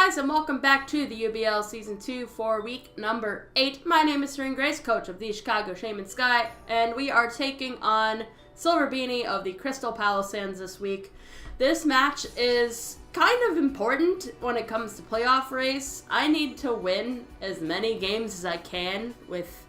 guys, and welcome back to the UBL Season 2 for week number 8. My name is SareneGrace, coach of the Chicago-Shaymin-Sky, and we are taking on SilverBeanie of the Crystal Palossands this week. This match is kind of important when it comes to playoff race. I need to win as many games as I can with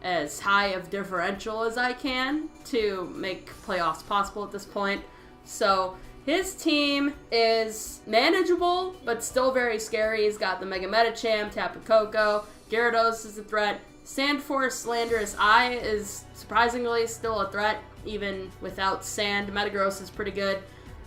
as high of differential as I can to make playoffs possible at this point. So his team is manageable, but still very scary. He's got the Mega Medicham, Tapu Koko, Gyarados is a threat. Sandforce Slanderous Eye is surprisingly still a threat, even without Sand. Metagross is pretty good.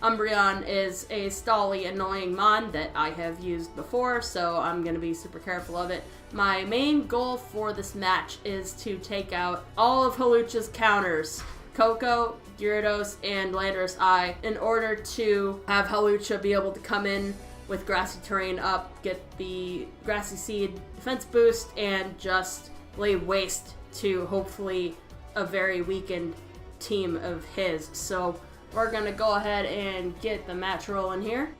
Umbreon is a stally, annoying mon that I have used before, so I'm going to be super careful of it. My main goal for this match is to take out all of Hawlucha's counters, Koko, Gyarados, and Landorus Eye, in order to have Hawlucha be able to come in with Grassy Terrain up, get the Grassy Seed defense boost, and just lay waste to hopefully a very weakened team of his. So we're going to go ahead and get the match rolling here.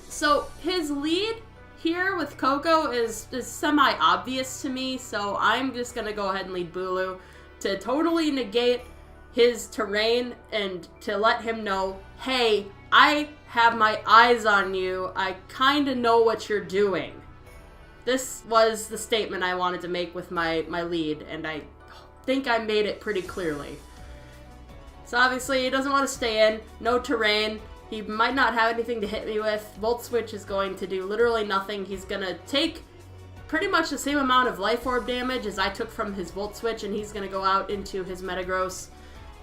So his lead here with Koko is semi-obvious to me, so I'm just going to go ahead and lead Bulu to totally negate his terrain and to let him know, hey, I have my eyes on you. I kind of know what you're doing. This was the statement I wanted to make with my lead, and I think I made it pretty clearly. So obviously he doesn't want to stay in, no terrain. He might not have anything to hit me with. Volt Switch is going to do literally nothing. He's going to take pretty much the same amount of Life Orb damage as I took from his Volt Switch, and he's going to go out into his Metagross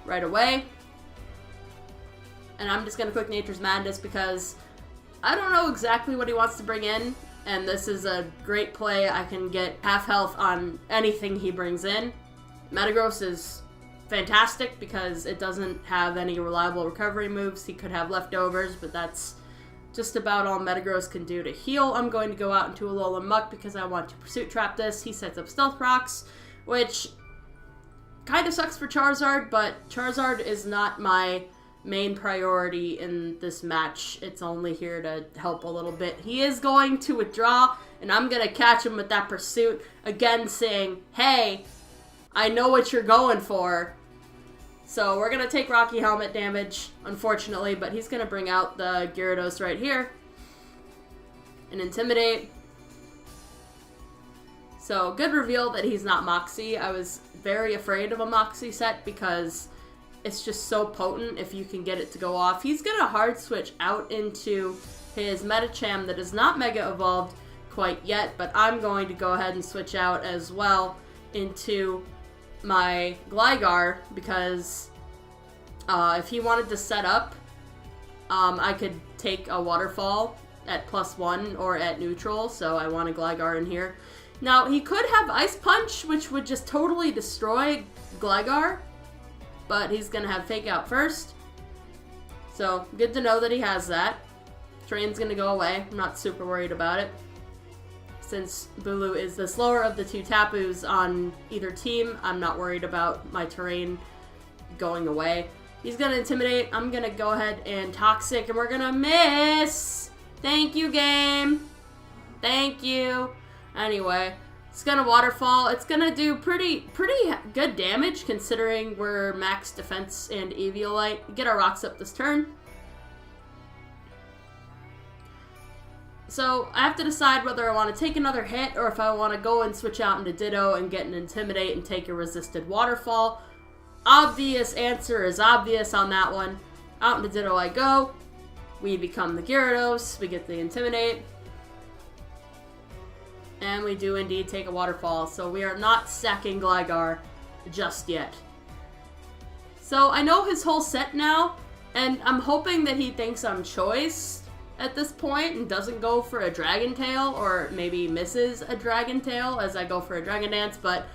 right away. And I'm just going to click Nature's Madness because I don't know exactly what he wants to bring in, and this is a great play. I can get half health on anything he brings in. Metagross is fantastic because it doesn't have any reliable recovery moves. He could have leftovers, but that's just about all Metagross can do to heal. I'm going to go out into Alolan Muck because I want to Pursuit Trap this. He sets up Stealth Rocks, which kind of sucks for Charizard, but Charizard is not my main priority in this match. It's only here to help a little bit. He is going to withdraw, and I'm going to catch him with that Pursuit, again saying, hey, I know what you're going for. So we're going to take Rocky Helmet damage, unfortunately, but he's going to bring out the Gyarados right here and Intimidate. So good reveal that he's not Moxie. I was very afraid of a Moxie set because it's just so potent if you can get it to go off. He's going to hard switch out into his Medicham that is not Mega Evolved quite yet, but I'm going to go ahead and switch out as well into my Gligar because if he wanted to set up, I could take a Waterfall at +1 or at neutral, so I want a Gligar in here. Now, he could have Ice Punch, which would just totally destroy Gligar, but he's going to have Fake Out first. So, good to know that he has that. Terrain's going to go away. I'm not super worried about it, since Bulu is the slower of the two Tapus on either team. I'm not worried about my terrain going away. He's going to Intimidate. I'm going to go ahead and Toxic, and we're going to miss. Thank you, game. Thank you. Anyway, it's going to Waterfall. It's going to do pretty good damage considering we're max defense and Eviolite. Get our rocks up this turn. So I have to decide whether I want to take another hit or if I want to go and switch out into Ditto and get an Intimidate and take a resisted Waterfall. Obvious answer is obvious on that one. Out into Ditto I go. We become the Gyarados. We get the Intimidate. And we do indeed take a Waterfall. So we are not sacking Gligar just yet. So I know his whole set now, and I'm hoping that he thinks I'm Choice at this point and doesn't go for a Dragon Tail, or maybe misses a Dragon Tail as I go for a Dragon Dance, but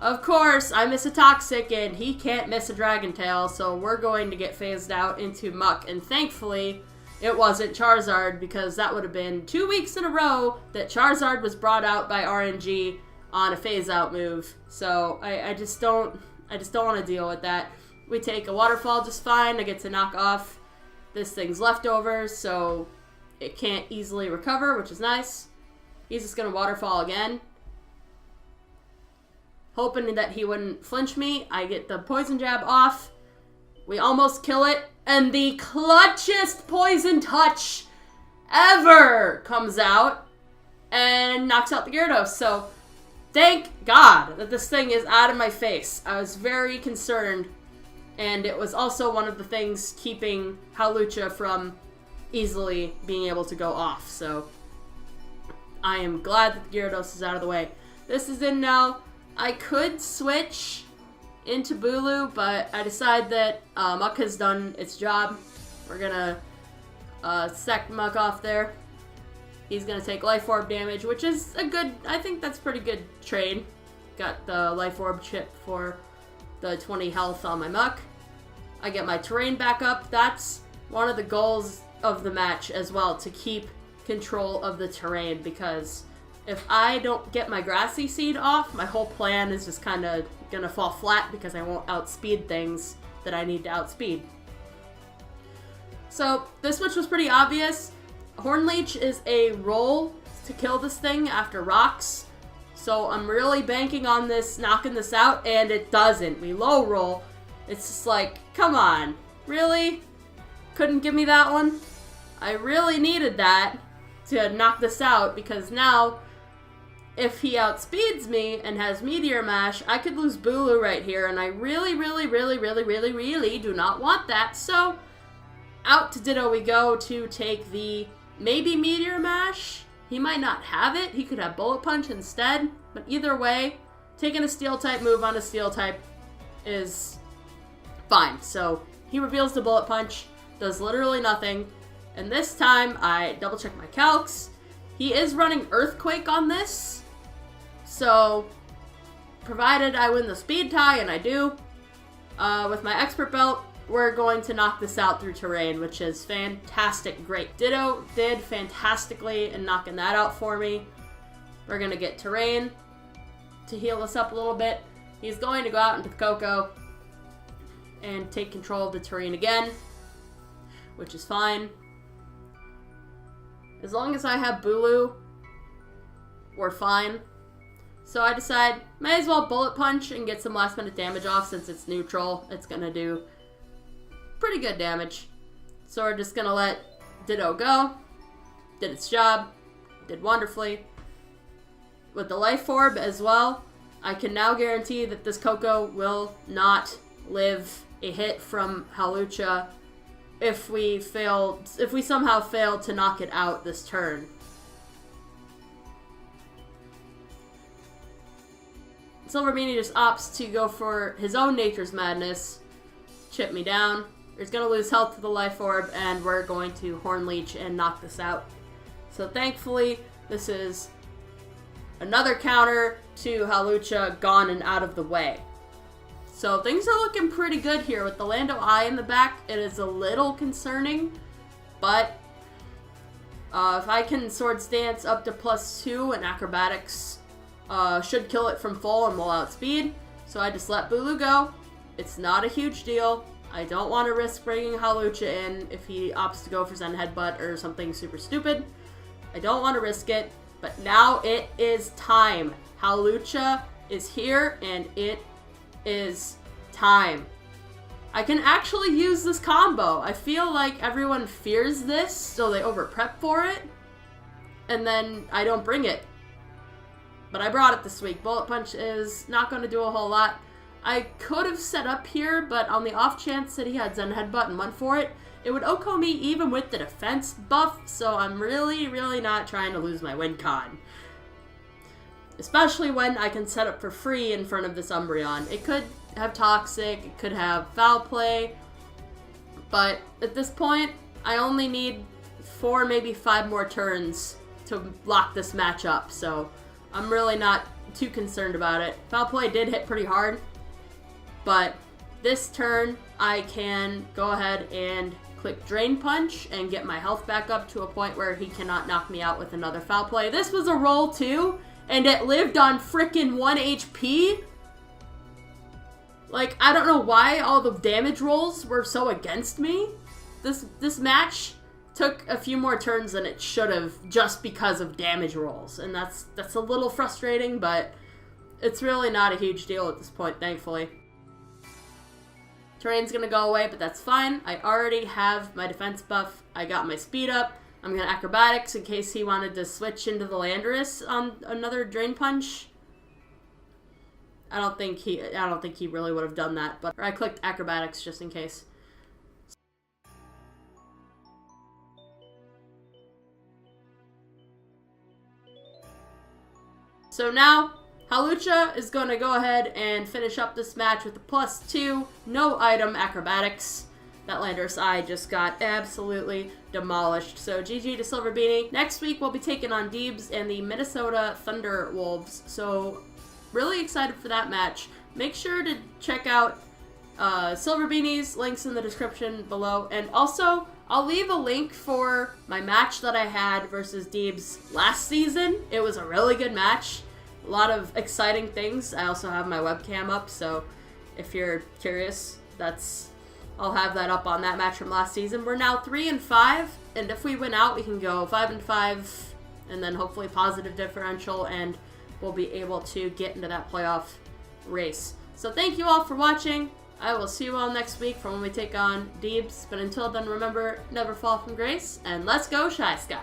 of course I miss a Toxic and he can't miss a Dragon Tail, so we're going to get phased out into Muck, and thankfully it wasn't Charizard, because that would have been 2 weeks in a row that Charizard was brought out by RNG on a phase out move. So I just don't I just don't want to deal with that. We take a waterfall just fine. I get to knock off this thing's leftovers, so it can't easily recover, which is nice. He's just going to waterfall again. Hoping that he wouldn't flinch me. I get the poison jab off. We almost kill it. And the clutchest poison touch ever comes out and knocks out the Gyarados. So, thank God that this thing is out of my face. I was very concerned. And it was also one of the things keeping Hawlucha from easily being able to go off. So, I am glad that the Gyarados is out of the way. This is in now. I could switch into Bulu, but I decide that Muck has done its job. We're gonna sack Muck off there. He's gonna take Life Orb damage, which is a good, I think that's pretty good trade. Got the Life Orb chip for the 20 health on my Muck. I get my terrain back up. That's one of the goals of the match as well, to keep control of the terrain, because if I don't get my Grassy Seed off, my whole plan is just kind of gonna fall flat because I won't outspeed things that I need to outspeed. So this switch was pretty obvious. Hornleech is a roll to kill this thing after rocks. So I'm really banking on this, knocking this out, and it doesn't. We low roll. It's just like, come on, really? Couldn't give me that one? I really needed that to knock this out, because now if he outspeeds me and has Meteor Mash, I could lose Bulu right here, and I really do not want that. So, out to Ditto we go to take the maybe Meteor Mash. He might not have it. He could have Bullet Punch instead. But either way, taking a Steel-type move on a Steel-type is fine. So, he reveals the Bullet Punch, does literally nothing. And this time, I double-check my calcs. He is running Earthquake on this. So, provided I win the speed tie, and I do, with my expert belt, we're going to knock this out through terrain, which is fantastic. Great. Ditto did fantastically in knocking that out for me. We're going to get terrain to heal us up a little bit. He's going to go out into the Coco and take control of the terrain again, which is fine. As long as I have Bulu, we're fine. So I decide, may as well Bullet Punch and get some last minute damage off since it's neutral. It's going to do pretty good damage. So we're just going to let Ditto go. Did its job. Did wonderfully. With the Life Orb as well, I can now guarantee that this Coco will not live a hit from Hawlucha if we somehow fail to knock it out this turn. SilverBeanie just opts to go for his own Nature's Madness, chip me down. He's going to lose health to the Life Orb, and we're going to Hornleech and knock this out. So thankfully, this is another counter to Hawlucha gone and out of the way. So things are looking pretty good here with the Lando Eye in the back. It is a little concerning, but if I can Swords Dance up to +2 and Acrobatics should kill it from full and will outspeed. So I just let Bulu go. It's not a huge deal. I don't want to risk bringing Hawlucha in if he opts to go for Zen Headbutt or something super stupid. I don't want to risk it, but now it is time. Hawlucha is here, and it is time. I can actually use this combo. I feel like everyone fears this, so they over-prep for it, and then I don't bring it. But I brought it this week. Bullet Punch is not going to do a whole lot. I could have set up here, but on the off chance that he had Zen Headbutt and went for it, it would OHKO me even with the defense buff, so I'm really not trying to lose my win con. Especially when I can set up for free in front of this Umbreon. It could have Toxic, it could have Foul Play, but at this point, I only need 4, maybe 5 more turns to lock this match up, so I'm really not too concerned about it. Foul Play did hit pretty hard, but this turn, I can go ahead and click Drain Punch and get my health back up to a point where he cannot knock me out with another Foul Play. This was a roll too, and it lived on frickin' 1 HP? Like, I don't know why all the damage rolls were so against me. This match took a few more turns than it should have just because of damage rolls. And that's a little frustrating, but it's really not a huge deal at this point, thankfully. Terrain's gonna go away, but that's fine. I already have my defense buff. I got my speed up. I'm gonna acrobatics in case he wanted to switch into the Landorus on another Drain Punch. I don't think he really would have done that, but I clicked acrobatics just in case. So now, Hawlucha is going to go ahead and finish up this match with a +2, no item acrobatics. That Landorus eye just got absolutely demolished. So GG to SilverBeanie. Next week we'll be taking on Deebz and the Minnesota Thunderwolves. So really excited for that match. Make sure to check out SilverBeanie's links in the description below. And also, I'll leave a link for my match that I had versus Deebz last season. It was a really good match. A lot of exciting things. I also have my webcam up, so if you're curious, I'll have that up on that match from last season. We're now 3-5, and if we win out, we can go 5-5, and then hopefully positive differential, and we'll be able to get into that playoff race. So thank you all for watching. I will see you all next week for when we take on Deebz. But until then, remember, never fall from grace, and let's go Shy Sky.